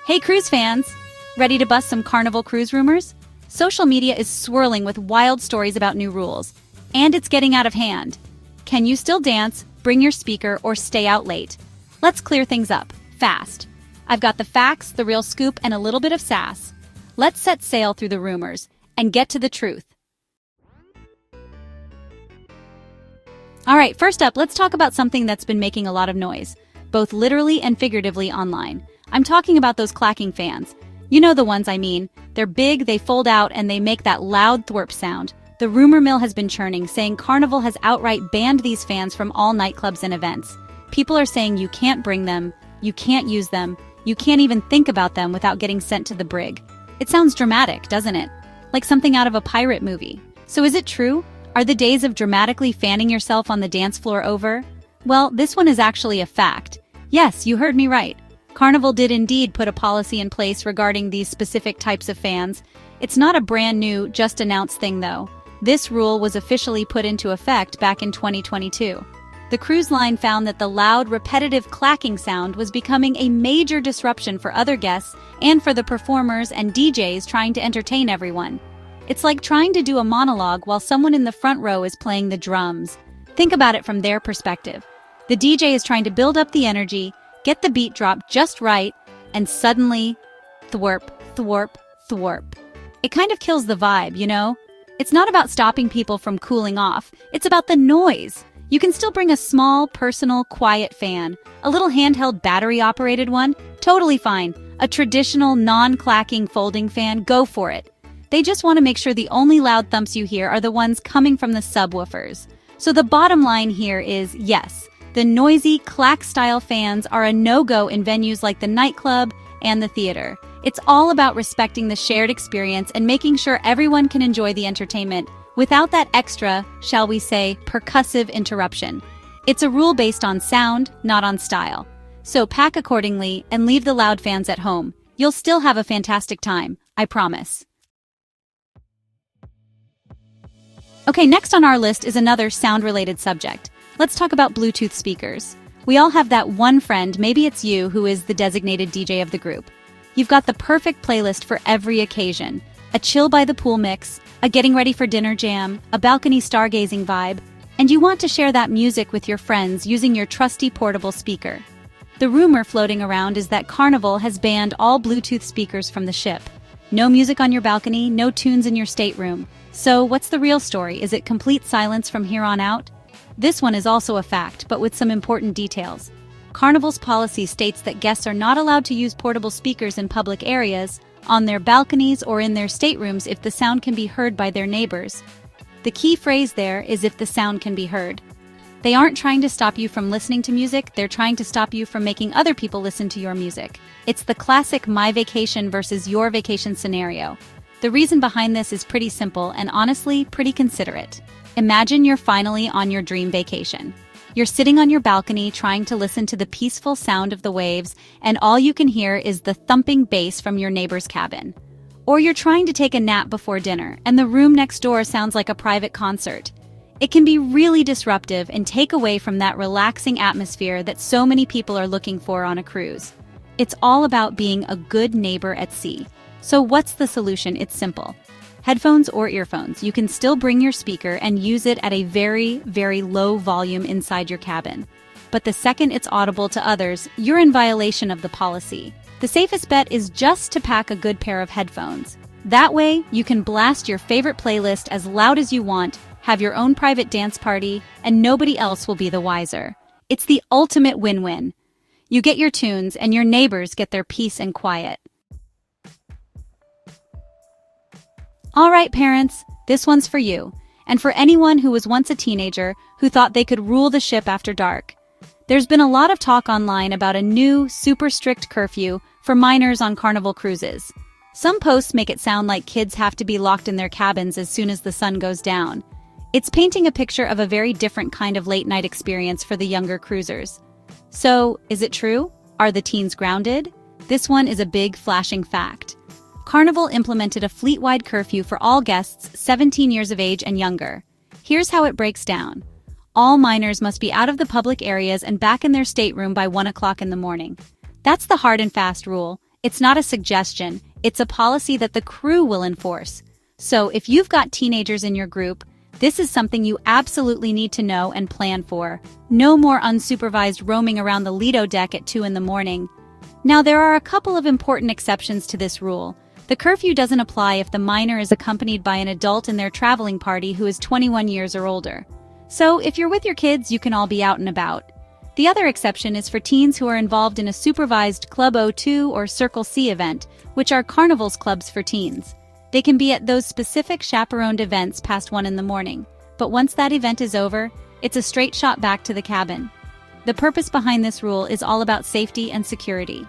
Hey cruise fans! Ready to bust some Carnival cruise rumors? Social media is swirling with wild stories about new rules, and it's getting out of hand. Can you still dance, bring your speaker, or stay out late? Let's clear things up, fast. I've got the facts, the real scoop, and a little bit of sass. Let's set sail through the rumors and get to the truth. Alright, first up, let's talk about something that's been making a lot of noise, both literally and figuratively online. I'm talking about those clacking fans. You know the ones I mean. They're big, they fold out, and they make that loud thwirp sound. The rumor mill has been churning, saying Carnival has outright banned these fans from all nightclubs and events. People are saying you can't bring them, you can't use them, you can't even think about them without getting sent to the brig. It sounds dramatic, doesn't it? Like something out of a pirate movie. So is it true? Are the days of dramatically fanning yourself on the dance floor over? Well, this one is actually a fact. Yes, you heard me right. Carnival did indeed put a policy in place regarding these specific types of fans. It's not a brand new, just announced thing though. This rule was officially put into effect back in 2022. The cruise line found that the loud, repetitive clacking sound was becoming a major disruption for other guests and for the performers and DJs trying to entertain everyone. It's like trying to do a monologue while someone in the front row is playing the drums. Think about it from their perspective. The DJ is trying to build up the energy, get the beat drop just right, and suddenly, thwarp, thwarp, thwarp. It kind of kills the vibe, you know? It's not about stopping people from cooling off, it's about the noise. You can still bring a small, personal, quiet fan. A little handheld battery-operated one? Totally fine. A traditional, non-clacking folding fan? Go for it. They just want to make sure the only loud thumps you hear are the ones coming from the subwoofers. So the bottom line here is, yes, the noisy, clack-style fans are a no-go in venues like the nightclub and the theater. It's all about respecting the shared experience and making sure everyone can enjoy the entertainment without that extra, shall we say, percussive interruption. It's a rule based on sound, not on style. So pack accordingly and leave the loud fans at home. You'll still have a fantastic time, I promise. Okay, next on our list is another sound-related subject. Let's talk about Bluetooth speakers. We all have that one friend, maybe it's you, who is the designated DJ of the group. You've got the perfect playlist for every occasion. A chill by the pool mix, a getting ready for dinner jam, a balcony stargazing vibe, and you want to share that music with your friends using your trusty portable speaker. The rumor floating around is that Carnival has banned all Bluetooth speakers from the ship. No music on your balcony, no tunes in your stateroom. So what's the real story? Is it complete silence from here on out? This one is also a fact, but with some important details. Carnival's policy states that guests are not allowed to use portable speakers in public areas, on their balconies, or in their staterooms if the sound can be heard by their neighbors. The key phrase there is if the sound can be heard. They aren't trying to stop you from listening to music, they're trying to stop you from making other people listen to your music. It's the classic my vacation versus your vacation scenario. The reason behind this is pretty simple and honestly pretty considerate. Imagine you're finally on your dream vacation. You're sitting on your balcony trying to listen to the peaceful sound of the waves, and all you can hear is the thumping bass from your neighbor's cabin. Or you're trying to take a nap before dinner, and the room next door sounds like a private concert. It can be really disruptive and take away from that relaxing atmosphere that so many people are looking for on a cruise. It's all about being a good neighbor at sea. So what's the solution? It's simple. Headphones or earphones, you can still bring your speaker and use it at a very, very low volume inside your cabin. But the second it's audible to others, you're in violation of the policy. The safest bet is just to pack a good pair of headphones. That way, you can blast your favorite playlist as loud as you want, have your own private dance party, and nobody else will be the wiser. It's the ultimate win-win. You get your tunes, and your neighbors get their peace and quiet. All right, parents, this one's for you, and for anyone who was once a teenager who thought they could rule the ship after dark. There's been a lot of talk online about a new, super strict curfew for minors on Carnival cruises. Some posts make it sound like kids have to be locked in their cabins as soon as the sun goes down. It's painting a picture of a very different kind of late-night experience for the younger cruisers. So, is it true? Are the teens grounded? This one is a big, flashing fact. Carnival implemented a fleet-wide curfew for all guests 17 years of age and younger. Here's how it breaks down. All minors must be out of the public areas and back in their stateroom by 1 o'clock in the morning. That's the hard and fast rule. It's not a suggestion, it's a policy that the crew will enforce. So if you've got teenagers in your group, this is something you absolutely need to know and plan for. No more unsupervised roaming around the Lido deck at 2 in the morning. Now, there are a couple of important exceptions to this rule. The curfew doesn't apply if the minor is accompanied by an adult in their traveling party who is 21 years or older. So if you're with your kids, you can all be out and about. The other exception is for teens who are involved in a supervised Club O2 or Circle C event, which are Carnival's clubs for teens. They can be at those specific chaperoned events past 1 in the morning, but once that event is over, it's a straight shot back to the cabin. The purpose behind this rule is all about safety and security.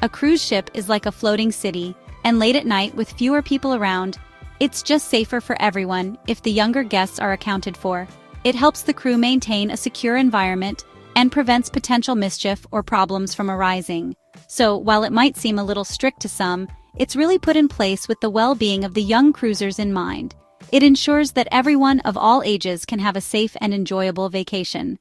A cruise ship is like a floating city, and late at night with fewer people around, it's just safer for everyone if the younger guests are accounted for. It helps the crew maintain a secure environment and prevents potential mischief or problems from arising. So, while it might seem a little strict to some, it's really put in place with the well-being of the young cruisers in mind. It ensures that everyone of all ages can have a safe and enjoyable vacation.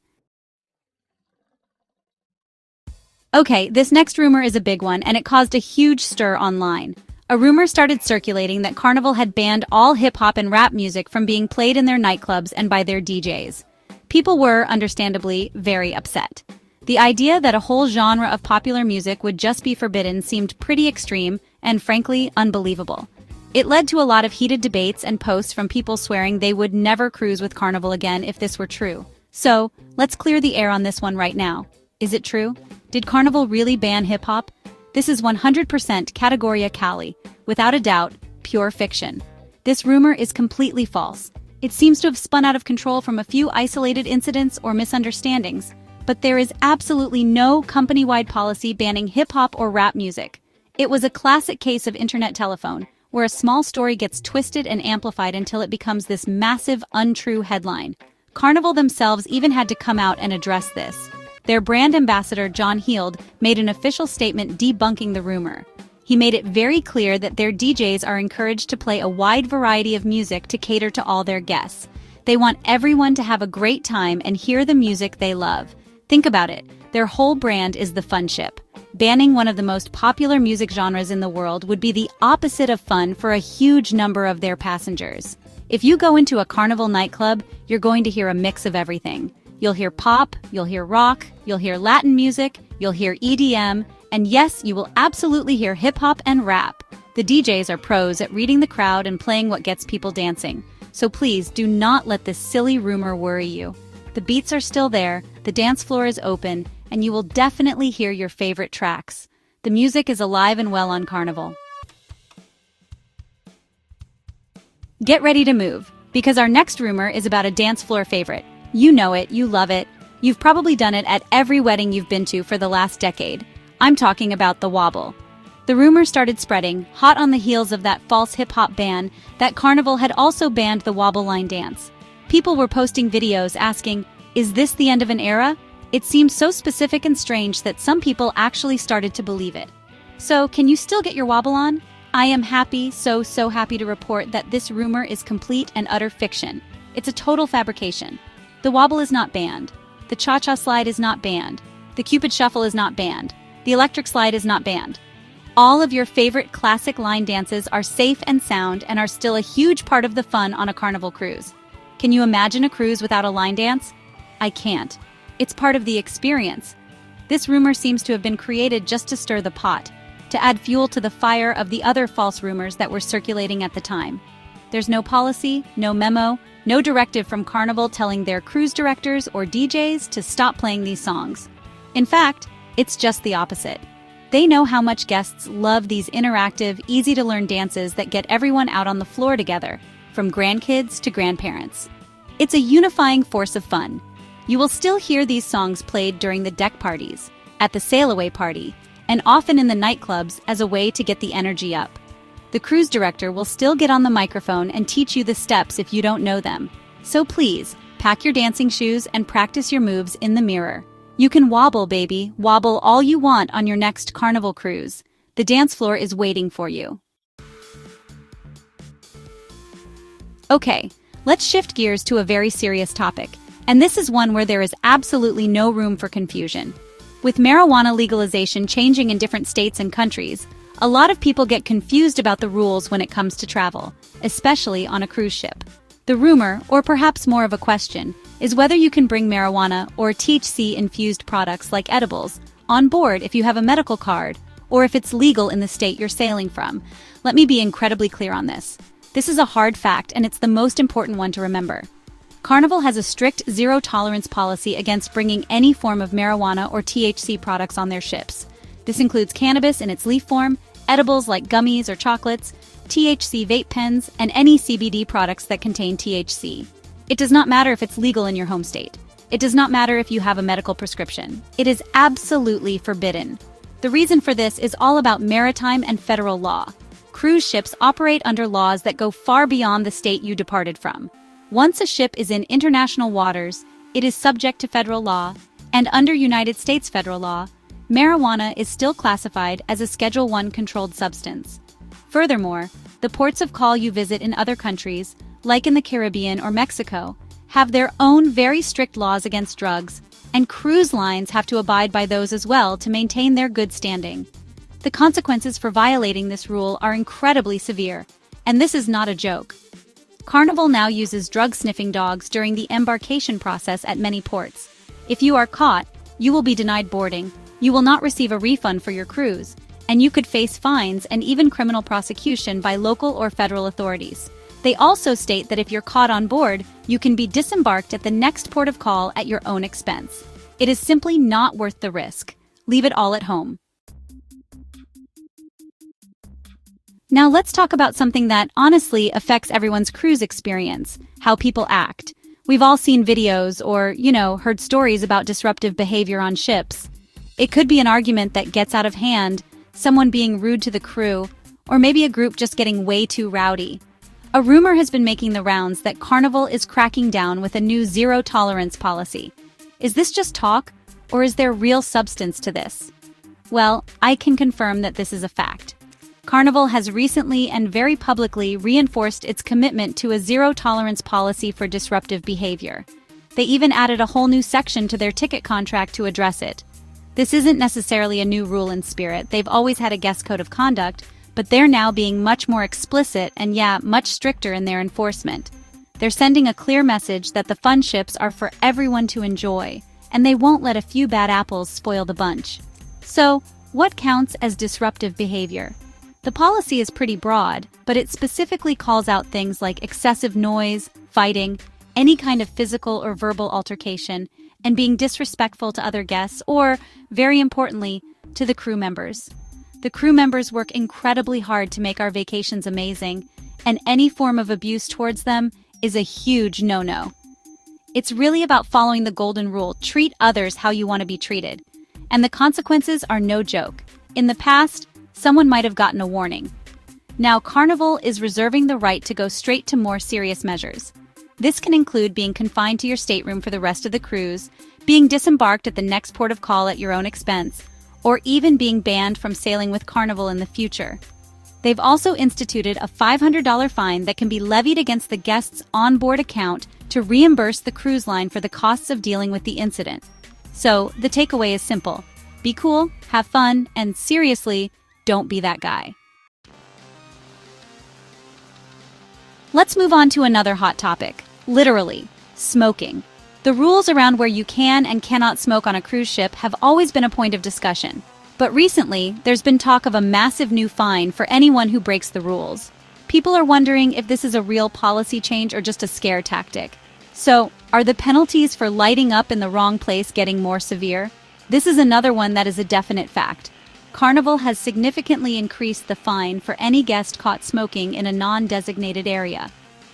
Okay, this next rumor is a big one, and it caused a huge stir online. A rumor started circulating that Carnival had banned all hip-hop and rap music from being played in their nightclubs and by their DJs. People were, understandably, very upset. The idea that a whole genre of popular music would just be forbidden seemed pretty extreme and, frankly, unbelievable. It led to a lot of heated debates and posts from people swearing they would never cruise with Carnival again if this were true. So, let's clear the air on this one right now. Is it true? Did Carnival really ban hip-hop? This is 100% Categoria Cali, without a doubt, pure fiction. This rumor is completely false. It seems to have spun out of control from a few isolated incidents or misunderstandings, but there is absolutely no company-wide policy banning hip-hop or rap music. It was a classic case of internet telephone, where a small story gets twisted and amplified until it becomes this massive, untrue headline. Carnival themselves even had to come out and address this. Their brand ambassador, John Heald, made an official statement debunking the rumor. He made it very clear that their DJs are encouraged to play a wide variety of music to cater to all their guests. They want everyone to have a great time and hear the music they love. Think about it. Their whole brand is the fun ship. Banning one of the most popular music genres in the world would be the opposite of fun for a huge number of their passengers. If you go into a Carnival nightclub, you're going to hear a mix of everything. You'll hear pop, you'll hear rock, you'll hear Latin music, you'll hear EDM, and yes, you will absolutely hear hip-hop and rap. The DJs are pros at reading the crowd and playing what gets people dancing. So please do not let this silly rumor worry you. The beats are still there, the dance floor is open, and you will definitely hear your favorite tracks. The music is alive and well on Carnival. Get ready to move, because our next rumor is about a dance floor favorite. You know it, you love it. You've probably done it at every wedding you've been to for the last decade. I'm talking about the wobble. The rumor started spreading, hot on the heels of that false hip-hop ban, that Carnival had also banned the wobble line dance. People were posting videos asking, "Is this the end of an era?" It seemed so specific and strange that some people actually started to believe it. So, can you still get your wobble on? I am happy, so happy to report that this rumor is complete and utter fiction. It's a total fabrication. The wobble is not banned. The cha-cha slide is not banned. The Cupid shuffle is not banned. The electric slide is not banned. All of your favorite classic line dances are safe and sound and are still a huge part of the fun on a Carnival cruise. Can you imagine a cruise without a line dance? I can't. It's part of the experience. This rumor seems to have been created just to stir the pot, to add fuel to the fire of the other false rumors that were circulating at the time. There's no policy, no memo, no directive from Carnival telling their cruise directors or DJs to stop playing these songs. In fact, it's just the opposite. They know how much guests love these interactive, easy-to-learn dances that get everyone out on the floor together, from grandkids to grandparents. It's a unifying force of fun. You will still hear these songs played during the deck parties, at the sail-away party, and often in the nightclubs as a way to get the energy up. The cruise director will still get on the microphone and teach you the steps if you don't know them. So please, pack your dancing shoes and practice your moves in the mirror. You can wobble, baby, wobble all you want on your next Carnival cruise. The dance floor is waiting for you. Okay, let's shift gears to a very serious topic, and this is one where there is absolutely no room for confusion. With marijuana legalization changing in different states and countries, A lot of people get confused about the rules when it comes to travel, especially on a cruise ship. The rumor, or perhaps more of a question, is whether you can bring marijuana or THC-infused products like edibles on board if you have a medical card, or if it's legal in the state you're sailing from. Let me be incredibly clear on this. This is a hard fact, and it's the most important one to remember. Carnival has a strict zero-tolerance policy against bringing any form of marijuana or THC products on their ships. This includes cannabis in its leaf form, edibles like gummies or chocolates, THC vape pens, and any CBD products that contain THC. It does not matter if it's legal in your home state. It does not matter if you have a medical prescription. It is absolutely forbidden. The reason for this is all about maritime and federal law. Cruise ships operate under laws that go far beyond the state you departed from. Once a ship is in international waters, it is subject to federal law, and under United States federal law, marijuana is still classified as a Schedule I controlled substance. Furthermore, the ports of call you visit in other countries, like in the Caribbean or Mexico, have their own very strict laws against drugs, and cruise lines have to abide by those as well to maintain their good standing. The consequences for violating this rule are incredibly severe, and this is not a joke. Carnival now uses drug-sniffing dogs during the embarkation process at many ports. If you are caught, you will be denied boarding, you will not receive a refund for your cruise, and you could face fines and even criminal prosecution by local or federal authorities. They also state that if you're caught on board, you can be disembarked at the next port of call at your own expense. It is simply not worth the risk. Leave it all at home. Now let's talk about something that honestly affects everyone's cruise experience: how people act. We've all seen videos or, heard stories about disruptive behavior on ships. It could be an argument that gets out of hand, someone being rude to the crew, or maybe a group just getting way too rowdy. A rumor has been making the rounds that Carnival is cracking down with a new zero-tolerance policy. Is this just talk, or is there real substance to this? Well, I can confirm that this is a fact. Carnival has recently and very publicly reinforced its commitment to a zero-tolerance policy for disruptive behavior. They even added a whole new section to their ticket contract to address it. This isn't necessarily a new rule in spirit. They've always had a guest code of conduct, but they're now being much more explicit and much stricter in their enforcement. They're sending a clear message that the fun ships are for everyone to enjoy, and they won't let a few bad apples spoil the bunch. So, what counts as disruptive behavior? The policy is pretty broad, but it specifically calls out things like excessive noise, fighting, any kind of physical or verbal altercation, and being disrespectful to other guests or, very importantly, to the crew members. The crew members work incredibly hard to make our vacations amazing, and any form of abuse towards them is a huge no-no. It's really about following the golden rule: treat others how you want to be treated. And the consequences are no joke. In the past, someone might have gotten a warning. Now, Carnival is reserving the right to go straight to more serious measures. This can include being confined to your stateroom for the rest of the cruise, being disembarked at the next port of call at your own expense, or even being banned from sailing with Carnival in the future. They've also instituted a $500 fine that can be levied against the guest's onboard account to reimburse the cruise line for the costs of dealing with the incident. So, the takeaway is simple: be cool, have fun, and seriously, don't be that guy. Let's move on to another hot topic, literally, smoking. The rules around where you can and cannot smoke on a cruise ship have always been a point of discussion. But recently, there's been talk of a massive new fine for anyone who breaks the rules. People are wondering if this is a real policy change or just a scare tactic. So, are the penalties for lighting up in the wrong place getting more severe? This is another one that is a definite fact. Carnival has significantly increased the fine for any guest caught smoking in a non-designated area.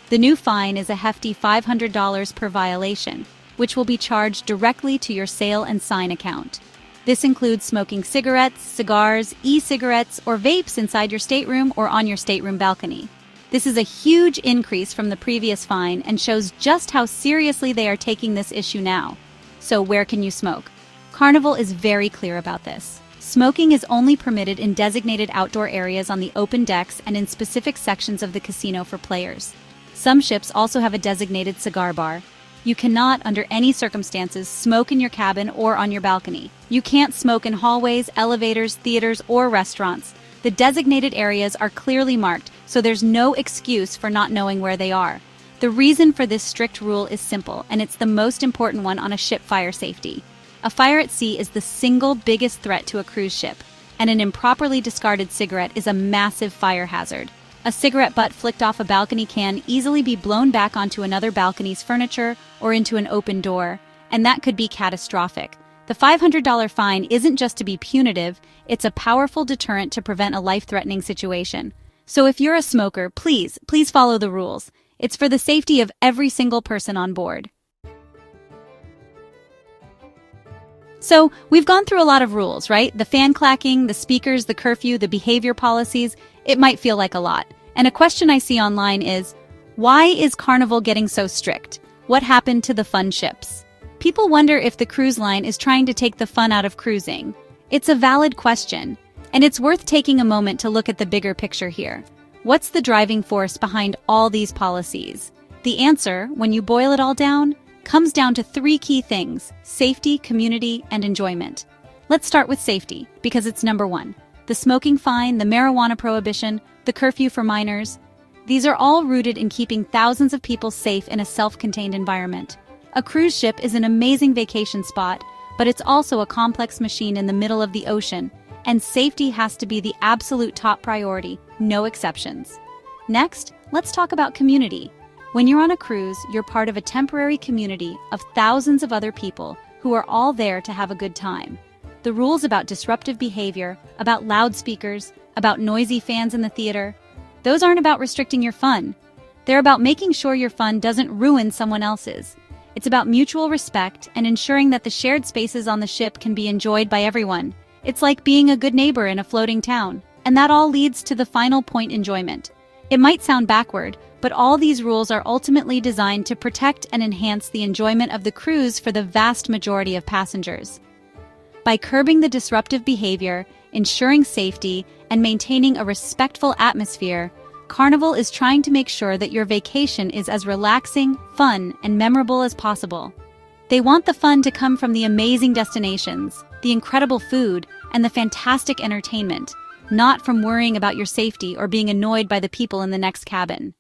The new fine is a hefty $500 per violation, which will be charged directly to your sail and sign account. This includes smoking cigarettes, cigars, e-cigarettes, or vapes inside your stateroom or on your stateroom balcony. This is a huge increase from the previous fine and shows just how seriously they are taking this issue now. So where can you smoke? Carnival is very clear about this. Smoking is only permitted in designated outdoor areas on the open decks and in specific sections of the casino for players. Some ships also have a designated cigar bar. You cannot, under any circumstances, smoke in your cabin or on your balcony. You can't smoke in hallways, elevators, theaters, or restaurants. The designated areas are clearly marked, so there's no excuse for not knowing where they are. The reason for this strict rule is simple, and it's the most important one on a ship fire safety. A fire at sea is the single biggest threat to a cruise ship, and an improperly discarded cigarette is a massive fire hazard. A cigarette butt flicked off a balcony can easily be blown back onto another balcony's furniture or into an open door, and that could be catastrophic. The $500 fine isn't just to be punitive, it's a powerful deterrent to prevent a life-threatening situation. So if you're a smoker, please follow the rules. It's for the safety of every single person on board. So, we've gone through a lot of rules, right? The fan clacking, the speakers, the curfew, the behavior policies. It might feel like a lot. And a question I see online is, why is Carnival getting so strict? What happened to the fun ships? People wonder if the cruise line is trying to take the fun out of cruising. It's a valid question, and it's worth taking a moment to look at the bigger picture here. What's the driving force behind all these policies? The answer, when you boil it all down, comes down to three key things: safety, community, and enjoyment. Let's start with safety, because it's number one. The smoking fine, the marijuana prohibition, the curfew for minors. These are all rooted in keeping thousands of people safe in a self-contained environment. A cruise ship is an amazing vacation spot, but it's also a complex machine in the middle of the ocean, and safety has to be the absolute top priority, no exceptions. Next, let's talk about community. When you're on a cruise, you're part of a temporary community of thousands of other people who are all there to have a good time. The rules about disruptive behavior, about loudspeakers, about noisy fans in the theater, those aren't about restricting your fun. They're about making sure your fun doesn't ruin someone else's. It's about mutual respect and ensuring that the shared spaces on the ship can be enjoyed by everyone. It's like being a good neighbor in a floating town. And that all leads to the final point: enjoyment. It might sound backward, but all these rules are ultimately designed to protect and enhance the enjoyment of the cruise for the vast majority of passengers. By curbing the disruptive behavior, ensuring safety, and maintaining a respectful atmosphere, Carnival is trying to make sure that your vacation is as relaxing, fun, and memorable as possible. They want the fun to come from the amazing destinations, the incredible food, and the fantastic entertainment, not from worrying about your safety or being annoyed by the people in the next cabin.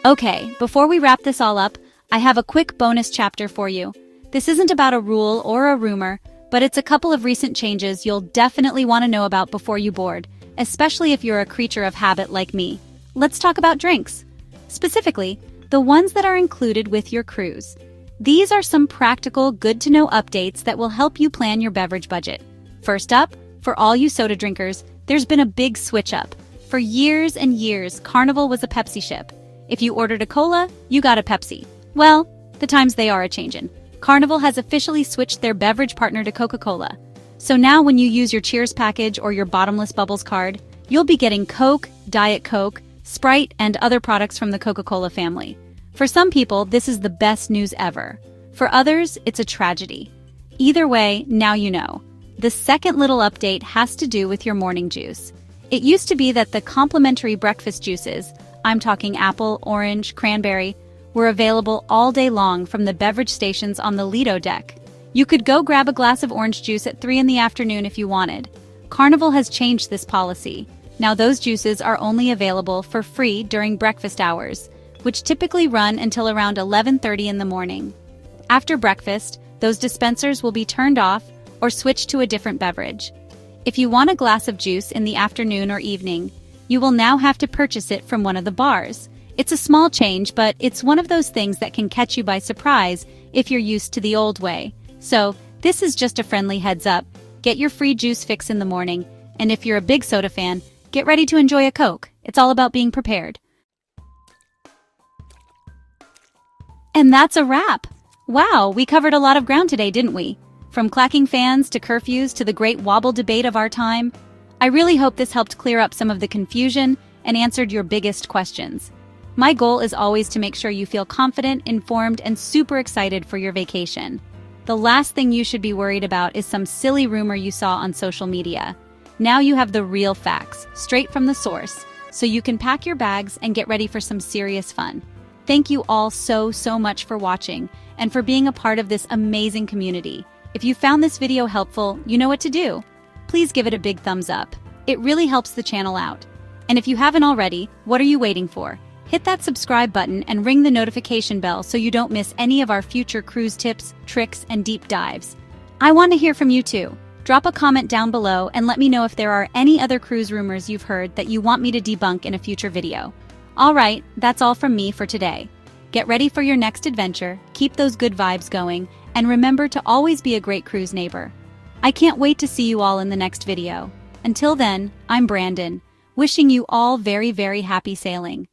Okay, before we wrap this all up, I have a quick bonus chapter for you. This isn't about a rule or a rumor, but it's a couple of recent changes you'll definitely want to know about before you board, especially if you're a creature of habit like me. Let's talk about drinks. Specifically, the ones that are included with your cruise. These are some practical, good-to-know updates that will help you plan your beverage budget. First up, for all you soda drinkers, there's been a big switch up. For years and years, Carnival was a Pepsi ship. If you ordered a cola, you got a Pepsi. Well, the times they are a-changin'. Carnival has officially switched their beverage partner to Coca-Cola. So now when you use your Cheers package or your Bottomless Bubbles card, you'll be getting Coke, Diet Coke, Sprite, and other products from the Coca-Cola family. For some people, this is the best news ever. For others, it's a tragedy. Either way, now you know. The second little update has to do with your morning juice. It used to be that the complimentary breakfast juices, I'm talking apple, orange, cranberry, were available all day long from the beverage stations on the Lido deck. You could go grab a glass of orange juice at 3 in the afternoon if you wanted. Carnival has changed this policy. Now those juices are only available for free during breakfast hours, which typically run until around 11:30 in the morning. After breakfast, those dispensers will be turned off or switched to a different beverage. If you want a glass of juice in the afternoon or evening, you will now have to purchase it from one of the bars. It's a small change, but it's one of those things that can catch you by surprise if you're used to the old way. So, this is just a friendly heads up. Get your free juice fix in the morning, and if you're a big soda fan, get ready to enjoy a Coke. It's all about being prepared. And that's a wrap! Wow, we covered a lot of ground today, didn't we? From clacking fans to curfews to the great wobble debate of our time. I really hope this helped clear up some of the confusion and answered your biggest questions. My goal is always to make sure you feel confident, informed, and super excited for your vacation. The last thing you should be worried about is some silly rumor you saw on social media. Now you have the real facts, straight from the source, so you can pack your bags and get ready for some serious fun. Thank you all so much for watching and for being a part of this amazing community. If you found this video helpful, you know what to do. please give it a big thumbs up. It really helps the channel out. And if you haven't already, what are you waiting for? Hit that subscribe button and ring the notification bell so you don't miss any of our future cruise tips, tricks, and deep dives. I want to hear from you too. Drop a comment down below and let me know if there are any other cruise rumors you've heard that you want me to debunk in a future video. Alright, that's all from me for today. Get ready for your next adventure, keep those good vibes going, and remember to always be a great cruise neighbor. I can't wait to see you all in the next video. Until then, I'm Brandon, wishing you all very, very happy sailing.